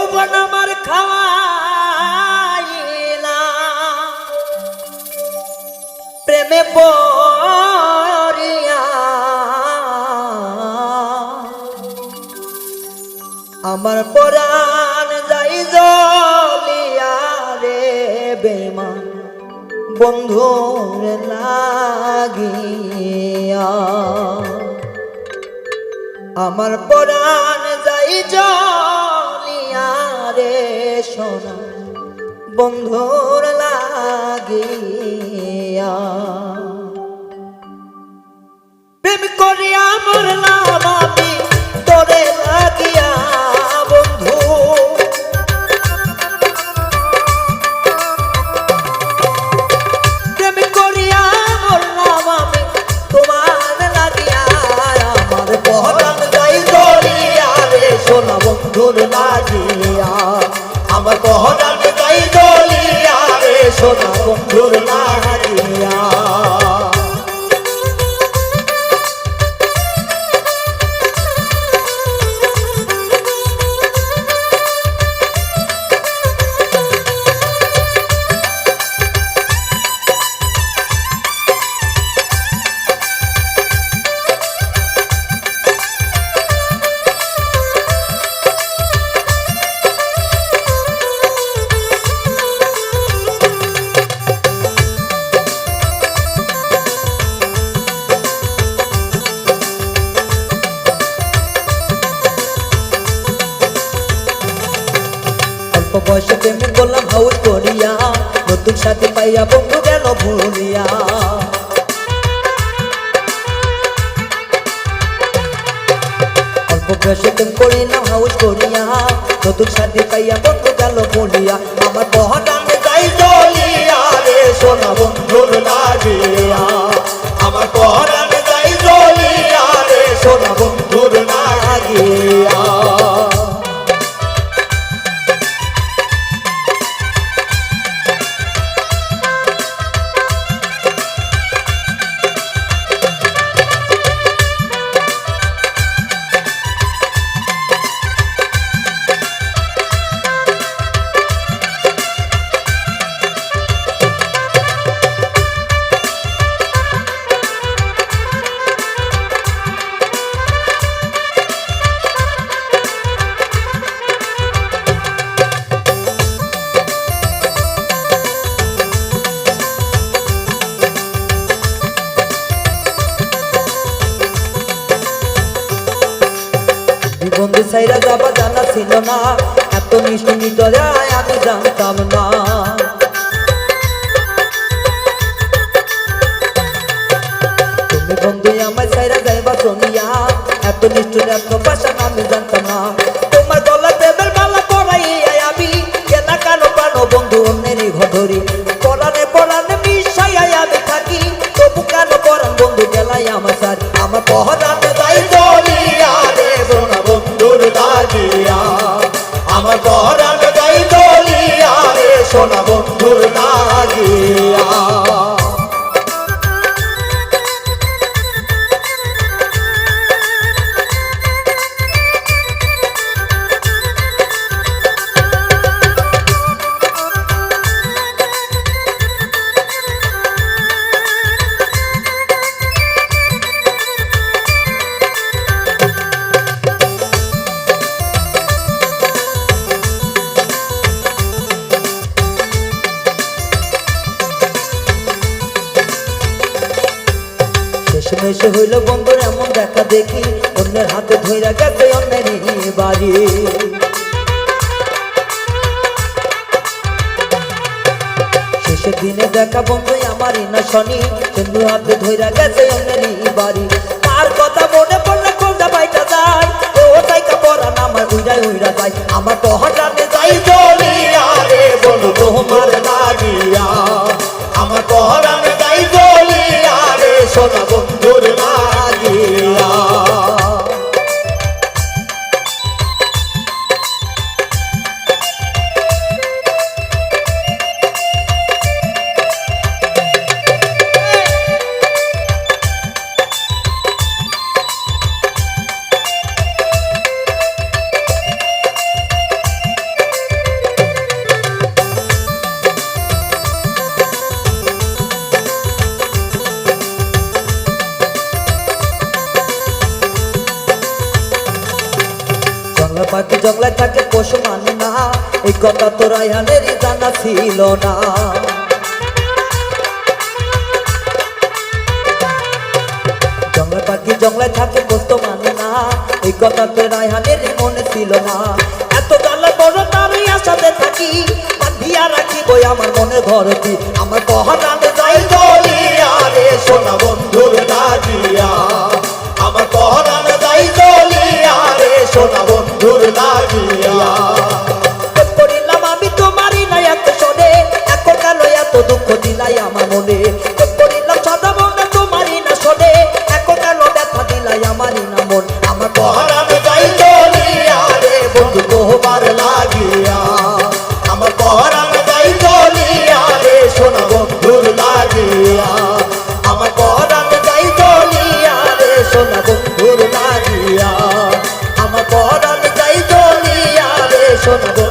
যৌবন আমার খাওয়াইলা প্রেমে পড়িয়া আমার পরাণ যাই জ্বলিয়া রে বেঈমান বন্ধুর লাগিয়া আমার পরাণ যাই জ্বলিয়া রে সোনা বন্ধুর লাগিয়া প্রেম করিয়া মরলাম আমি তোরে লাগিয়া বন্ধু প্রেম করিয়া মরলাম আমি তোমার লাগিয়া আমার পরাণ যাই জ্বলিয়া রে সোনা বন্ধুর লাগিয়া আমার পরাণ যাই জ্বলিয়া রে সোনা বন্ধুর লাগিয়া বয়সে প্রেমে বললাম হাউস করিয়া নতুন সাথে পাইয়া বন্ধু গেল ভুলিয়া অল্প বয়সে প্রেম করিলাম হাউস করিয়া নতুন সাথে পাইয়া বন্ধু গেল ভুলিয়া আমার পরাণ যাই জ্বলিয়া রে সোনা বন্ধুর লাগিয়া আমার পরাণ যাই জ্বলিয়া রে সোনা বন্ধুর লাগিয়া বন্ধু সাইরা যাবা জানা ছিল না এত মিষ্টি নিতরে আমি জানতাম না তুমি বন্ধু আমার সাইরা যাইবা শুনিয়া এত নিষ্ঠুর এত ভাষা আমি জানতাম না তোমার গলা দেবের মালা পরাইয়া আমি কেনা কানো পানো বন্ধু অন্যেরই ঘরে পরানে পরানে মিশাইয়া আমি থাকি তবু কেন পরান বন্ধু গেলাই আমার সারি আমার পরাণ যাই জ্বলিয়া রে সোনা বন্ধুর লাগিয়া আমার পরাণ যাই জ্বলিয়া রে সোনা বন্ধুর লাগিয়া শেষমেশে হইল বন্ধুর এমন দেখা দেখি অন্যের হাতে ধইরা গেছে অন্যেরই বাড়ি শেষের দিনে দেখা বন্ধু আমারই না শনি বন্ধু হাতে ধইরা গেছে অন্যেরই বাড়ি তার কথা মনে পড়লে কোনটা বাইটা যায় ও তাইকা পরাণ আমার উইরা উইরা যায় আমার পরাণে যাই জ্বলিয়া রে বন্ধু তোমার লাগিয়া আমার পরাণে যাই জ্বলিয়া রে সোনা বন্ধুর লাগিয়া জংলা পাখি জংলায় থাকে পশু মানে না, এই কথা তো রায়হানেরই জানা ছিল না। জংলা পাখি জংলায় থাকে পশু মানে না, এই কথা তো রায়হানেরই মনে ছিল না। এত জ্বালা বড় তারই আশাতে থাকি, বাঁধিয়া রাখি বই আমার মনে ঘরটি, আমার পহরানে যাই জ্বলিয়া রে সোনা বন্ধুর লাগিয়া, আমার পহরানে যাই জ্বলিয়া রে সোনা বন্ধুর লাগিয়া। করিলাম আমি তোমারই না এত শোনে, এখন কেন এত দুঃখ দিলাই আমার মনে, করিলাম সদা মনে তোমারই না শোনে, এখন কেন ব্যথা দিলাই আমারই না মন, আমার পহরানে যাই জ্বলিয়া রে বন্ধু তোমার লাগিয়া, আমার পহরানে যাই জ্বলিয়া রে সোনা বন্ধুর লাগিয়া, আমার পহরানে যাই জ্বলিয়া রে সোনা বন্ধুর লাগিয়া, আমার পহরানে যাই জ্বলিয়া রে সোনা।